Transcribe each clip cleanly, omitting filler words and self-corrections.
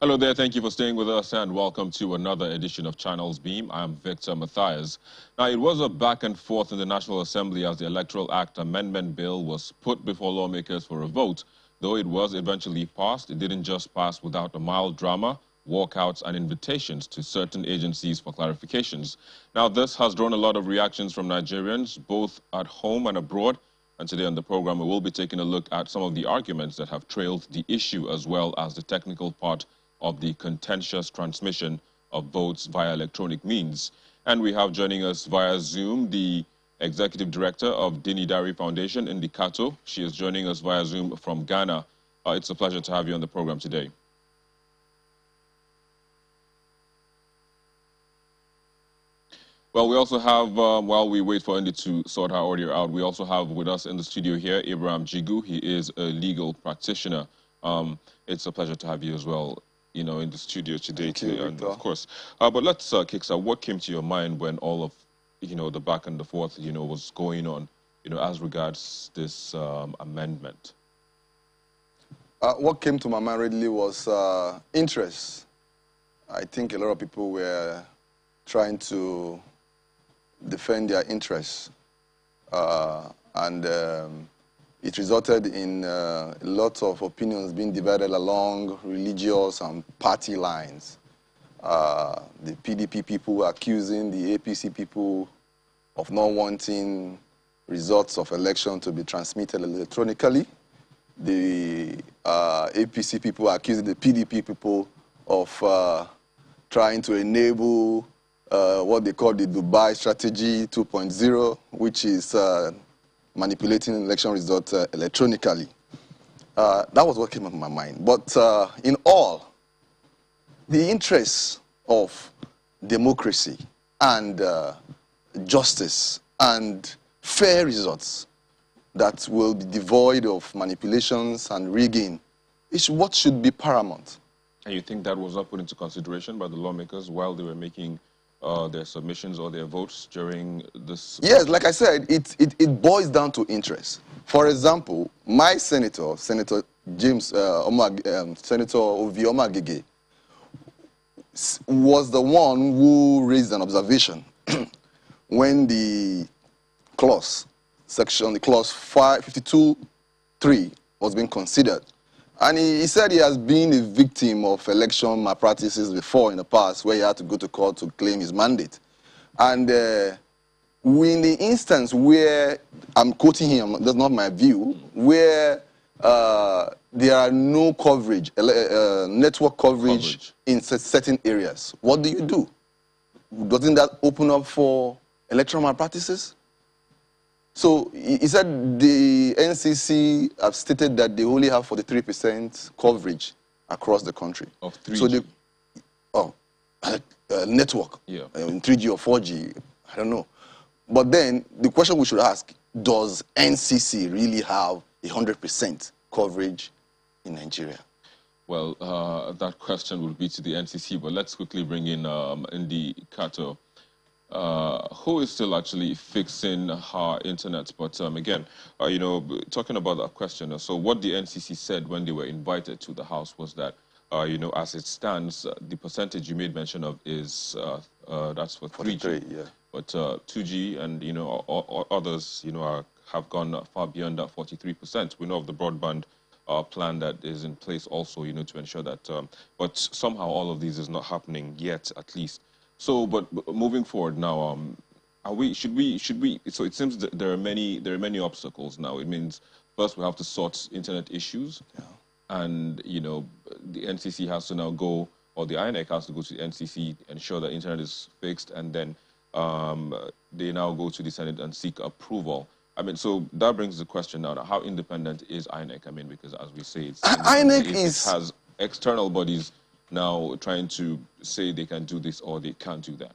Hello there, thank you for staying with us and welcome to another edition of Channels Beam. I'm Victor Matthias. Now, it was a back and forth in the National Assembly as the Electoral Act Amendment Bill was put before lawmakers for a vote. Though it was eventually passed, it didn't just pass without a mild drama, walkouts and invitations to certain agencies for clarifications. Now, this has drawn a lot of reactions from Nigerians, both at home and abroad. And today on the program, we will be taking a look at some of the arguments that have trailed the issue as well as the technical part of the contentious transmission of votes via electronic means. And we have joining us via Zoom the Executive Director of Dinidari Foundation, Indicato. She is joining us via Zoom from Ghana. It's a pleasure to have you on the program today. Well, we also have, while we wait for Indy to sort her audio out, we also have with us in the studio here, Abraham Jigu. He is a legal practitioner. It's a pleasure to have you as well, in the studio today. And of course. But let's kickstart. What came to your mind when all of, the back and the forth, was going on, as regards this amendment? What came to my mind readily was interest. I think a lot of people were trying to defend their interests. It resulted in a lot of opinions being divided along religious and party lines. The PDP people accusing the APC people of not wanting results of election to be transmitted electronically. The APC people accusing the PDP people of trying to enable what they call the Dubai Strategy 2.0, which is manipulating election results electronically. That was what came up in my mind. But in all, the interests of democracy and justice and fair results that will be devoid of manipulations and rigging is what should be paramount. And you think that was not put into consideration by the lawmakers while they were making their submissions or their votes during this? Yes, like I said, it boils down to interest. For example, my senator, Senator James, Senator Ovi Omagege, was the one who raised an observation when the clause 552.3 was being considered. And he said he has been a victim of election malpractices before in the past, where he had to go to court to claim his mandate. And in the instance where, I'm quoting him, that's not my view, where there are no coverage, network coverage in certain areas, what do? Doesn't that open up for electoral malpractices? So he said the NCC have stated that they only have 43% coverage across the country. Of 3G? So network, 3G or 4G, I don't know. But then the question we should ask, does NCC really have 100% coverage in Nigeria? Well, that question will be to the NCC, but let's quickly bring in Indicato. Who is still actually fixing her internet? But again, talking about that question, so what the NCC said when they were invited to the House was that, as it stands, the percentage you made mention of is, that's for 3G. Yeah. But 2G and, others, have gone far beyond that 43%. We know of the broadband plan that is in place also, to ensure that, but somehow all of these is not happening yet, at least. So, but moving forward now, should we, so it seems that there are many obstacles now. It means first we have to sort internet issues, and, the NCC has to now go, or the INEC has to go to the NCC, ensure that internet is fixed, and then they now go to the Senate and seek approval. I mean, so that brings the question now, how independent is INEC? I mean, because as we say, it has external bodies now trying to say they can do this or they can't do that.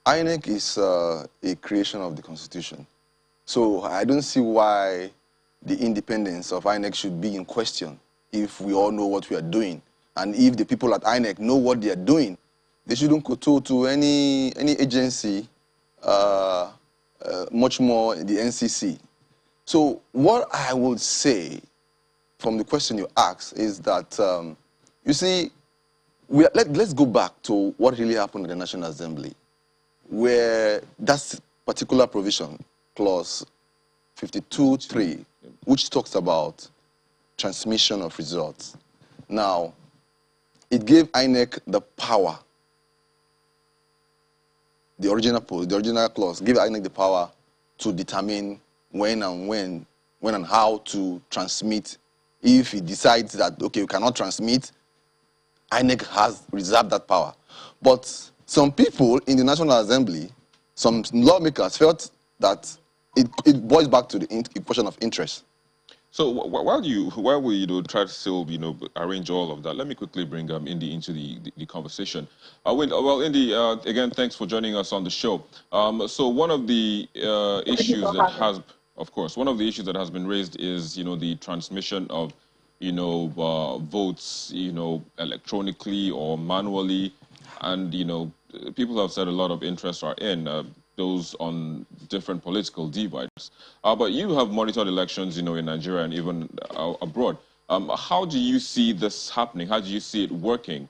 INEC is a creation of the Constitution. So I don't see why the independence of INEC should be in question if we all know what we are doing. And if the people at INEC know what they are doing, they shouldn't go to any agency, much more the NCC. So what I would say from the question you asked is that, you see, let's go back to what really happened in the National Assembly, where that particular provision, clause 52.3, which talks about transmission of results. Now, it gave INEC the power. The original clause gave INEC the power to determine when and how to transmit. If it decides that, okay, you cannot transmit, INEC has reserved that power. But some people in the National Assembly, some lawmakers felt that it boils back to the question of interest. So while we try to still arrange all of that, let me quickly bring Indy into the conversation. Well, Indy, again, thanks for joining us on the show. So one of the issues that has, of course, one of the issues that has been raised is the transmission of votes electronically or manually, and people have said a lot of interests are in those on different political divides. But you have monitored elections, in Nigeria and even abroad. How do you see this happening? How do you see it working?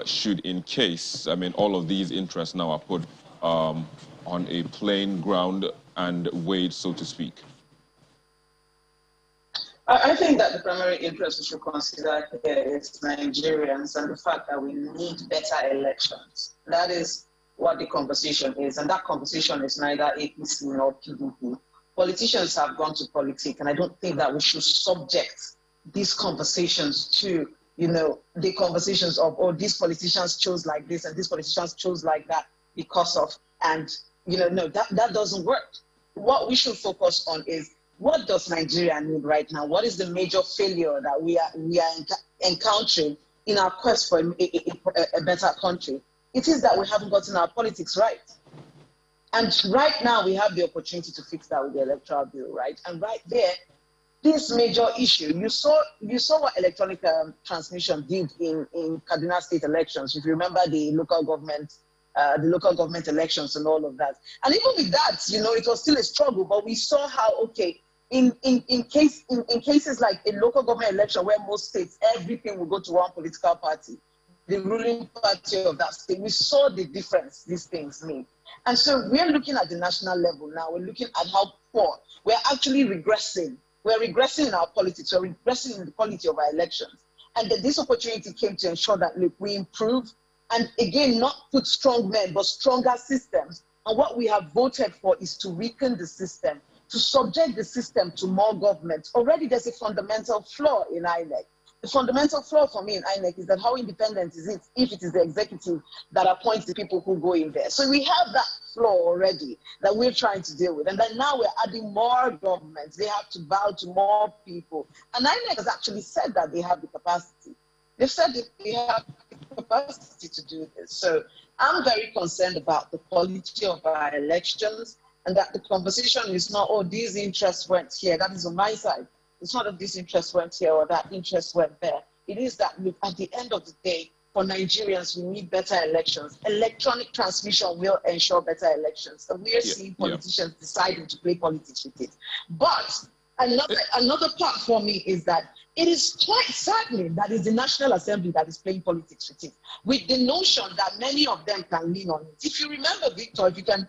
Should, in case, all of these interests now are put on a plain ground and weighed, so to speak? I think that the primary interest we should consider here is Nigerians and the fact that we need better elections. That is what the conversation is, and that conversation is neither APC nor PDP. Politicians have gone to politics, and I don't think that we should subject these conversations to, the conversations of, oh, these politicians chose like this and these politicians chose like that because of, and, no, that doesn't work. What we should focus on is, what does Nigeria need right now? What is the major failure that we are encountering in our quest for a better country? It is that we haven't gotten our politics right. And right now we have the opportunity to fix that with the electoral bill, right? And right there, this major issue, you saw what electronic transmission did in Kaduna state elections. If you remember the local government elections and all of that. And even with that, it was still a struggle, but we saw how, okay, in cases like a local government election where most states, everything will go to one political party, the ruling party of that state, we saw the difference these things made. And so we're looking at the national level now. We're looking at how poor. We're actually regressing. We're regressing in our politics. We're regressing in the quality of our elections. And that this opportunity came to ensure that, look, we improve and, again, not put strong men, but stronger systems. And what we have voted for is to weaken the system, to subject the system to more government. Already there's a fundamental flaw in INEC. The fundamental flaw for me in INEC is that how independent is it if it is the executive that appoints the people who go in there? So we have that flaw already that we're trying to deal with. And then now we're adding more governments. They have to bow to more people. And INEC has actually said that they have the capacity. They've said that they have the capacity to do this. So I'm very concerned about the quality of our elections, and that the conversation is not, oh, these interests went here. That is on my side. It's not that this interest went here or that interest went there. It is that, look, at the end of the day, for Nigerians, we need better elections. Electronic transmission will ensure better elections. And we are seeing politicians deciding to play politics with it. But another part for me is that it is quite saddening that it's the National Assembly that is playing politics with it, with the notion that many of them can lean on it. If you remember, Victor, if you can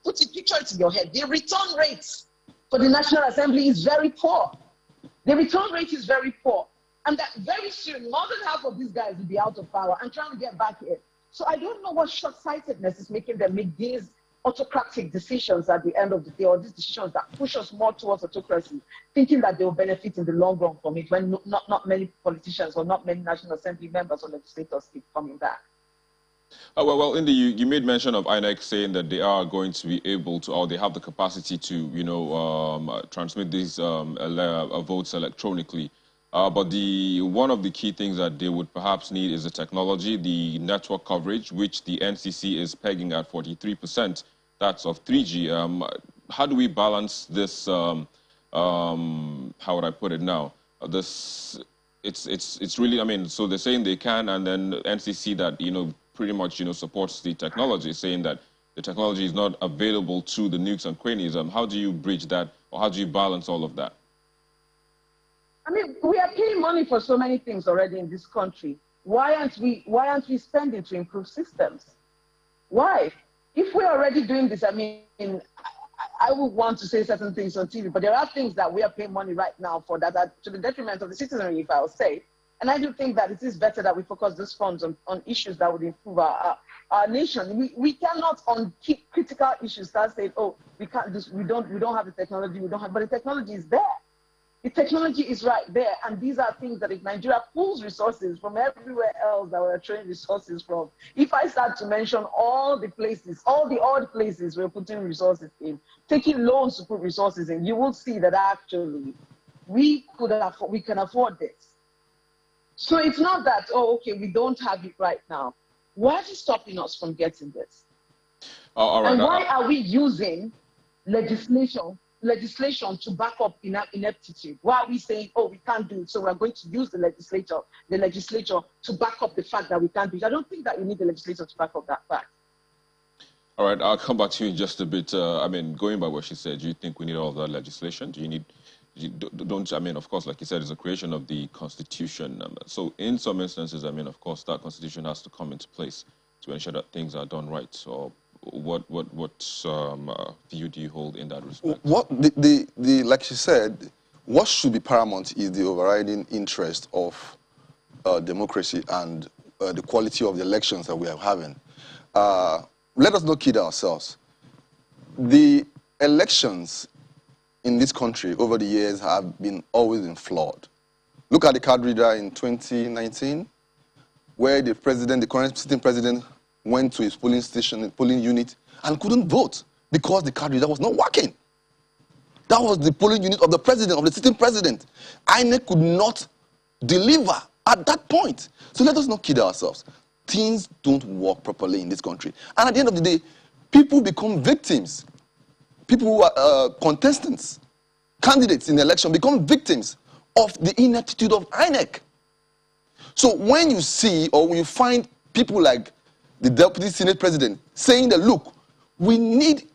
picture it in your head, the return rates for the National Assembly is very poor. The return rate is very poor. And that very soon, more than half of these guys will be out of power and trying to get back in. So I don't know what short-sightedness is making them make these autocratic decisions at the end of the day, or these decisions that push us more towards autocracy, thinking that they will benefit in the long run from it, when not many politicians or not many National Assembly members or legislators keep coming back. Well, Indy, you made mention of INEC saying that they are going to be able to, or they have the capacity to, transmit these votes electronically. But one of the key things that they would perhaps need is the technology, the network coverage, which the NCC is pegging at 43%. That's of 3G. How do we balance this? How would I put it now? It's really, so they're saying they can, and then NCC that pretty much supports the technology, saying that the technology is not available to the nukes and crannies. How do you bridge that, or how do you balance all of that? We are paying money for so many things already in this country. why aren't we spending to improve systems? Why? If we're already doing this, I mean, I would want to say certain things on TV, but there are things that we are paying money right now for that are to the detriment of the citizenry, if I'll say. And I do think that it is better that we focus those funds on issues that would improve our nation. We cannot on critical issues start saying, oh, we can't do, we don't have the technology, but the technology is there. The technology is right there, and these are things that if Nigeria pulls resources from everywhere else that we're training resources from, if I start to mention all the places, all the odd places we're putting resources in, taking loans to put resources in, you will see that actually we can afford this. So it's not that, oh, okay, we don't have it right now. What is stopping us from getting this? All right. And why are we using legislation to back up ineptitude? Why are we saying, oh, we can't do it, so we're going to use the legislature to back up the fact that we can't do it? I don't think that you need the legislature to back up that fact. All right, I'll come back to you in just a bit. I mean, going by what she said, do you think we need all of that legislation? Do you need, I mean, of course, like you said, it's a creation of the Constitution. So in some instances, I mean, of course, that Constitution has to come into place to ensure that things are done right. So what view do you hold in that respect? What like she said, what should be paramount is the overriding interest of democracy and the quality of the elections that we are having. Let us not kid ourselves. The elections in this country over the years have always been flawed. Look at the card reader in 2019, where the current sitting president, went to his polling station, polling unit, and couldn't vote because the card reader was not working. That was the polling unit of the president, of the sitting president. INEC could not deliver at that point. So let us not kid ourselves. Things don't work properly in this country. And at the end of the day, people become victims. People who are contestants, candidates in the election, become victims of the ineptitude of INEC. So when you see or when you find people like the Deputy Senate President saying that, look, we need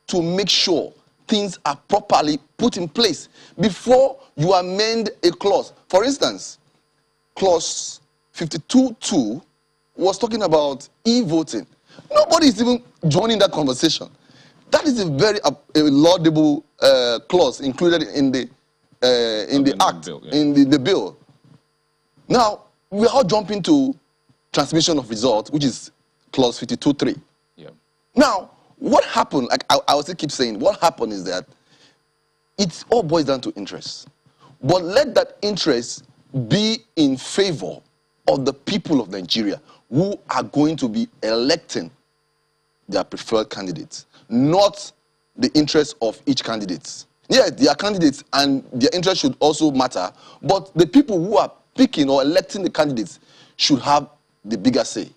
to make sure things are properly put in place before you amend a clause. For instance, clause 52.2 was talking about e-voting. Nobody is even joining that conversation. That is a very laudable clause included in the act, bill, yeah. in the bill. Now, we are all jumping to transmission of results, which is clause 52.3. Yeah. Now, what happened, like I will still keep saying, what happened is that it all boils down to interest. But let that interest be in favor of the people of Nigeria who are going to be electing their preferred candidates, not the interest of each candidate. Yes, they are candidates and their interest should also matter, but the people who are picking or electing the candidates should have the bigger say.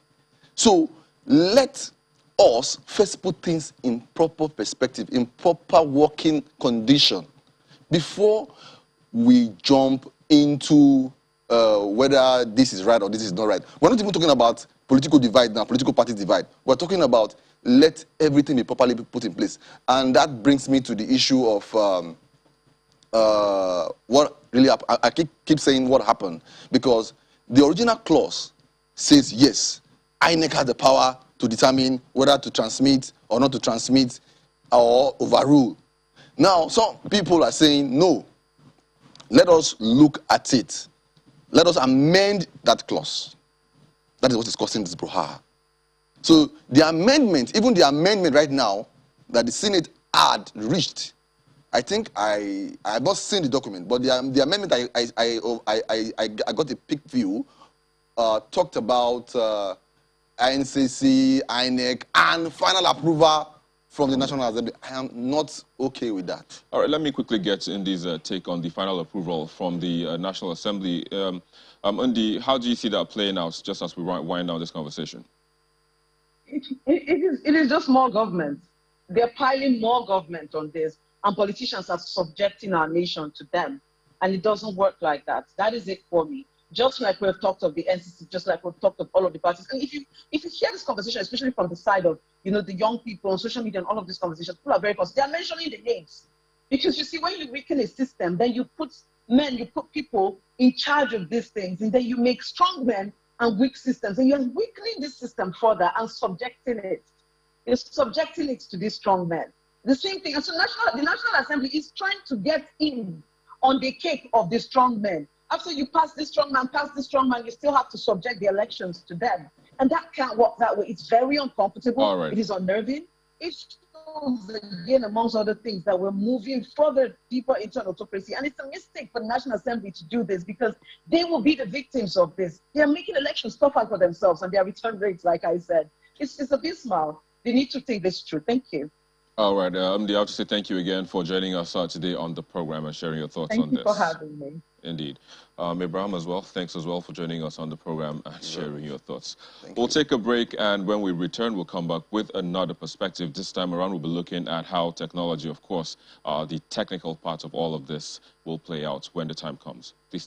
So let us first put things in proper perspective, in proper working condition, before we jump into whether this is right or this is not right. We're not even talking about political divide now, political party divide. We're talking about let everything be properly put in place. And that brings me to the issue of what really happened. I keep saying what happened, because the original clause says, yes, INEC has the power to determine whether to transmit or not to transmit or overrule. Now, some people are saying, no, let us look at it. Let us amend that clause. That is what is causing this brouhaha. So the amendment, even the amendment right now that the Senate had reached, I think I have not seen the document, but the amendment I got a peek view talked about INCC, INEC, and final approval from the National Assembly. I am not okay with that. All right, let me quickly get Ndi's take on the final approval from the National Assembly. Ndi, how do you see that playing out, just as we wind down this conversation? It is just more government. They're piling more government on this, and politicians are subjecting our nation to them. And it doesn't work like that. That is it for me. Just like we've talked of the NCC, just like we've talked of all of the parties. And if you hear this conversation, especially from the side of, the young people on social media and all of these conversations, people are very concerned. They are mentioning the names. Because you see, when you weaken a system, then you put people in charge of these things, and then you make strong men and weak systems. And you're weakening this system further and subjecting it. You're subjecting it to these strong men. The same thing. And so the National Assembly is trying to get in on the cake of the strong men. After you pass this strong man, you still have to subject the elections to them. And that can't work that way. It's very uncomfortable. All right. It is unnerving. It shows, again, amongst other things, that we're moving further deeper into an autocracy. And it's a mistake for the National Assembly to do this because they will be the victims of this. They are making elections tougher for themselves and their return rates, like I said. It's abysmal. They need to think this through. Thank you. All right. I have to say thank you again for joining us today on the program and sharing your thoughts on this. Thank you for having me. Indeed. Abraham as well, thanks as well for joining us on the program and sharing your thoughts. We'll take a break, and when we return, we'll come back with another perspective. This time around, we'll be looking at how technology, of course, the technical part of all of this will play out when the time comes. Please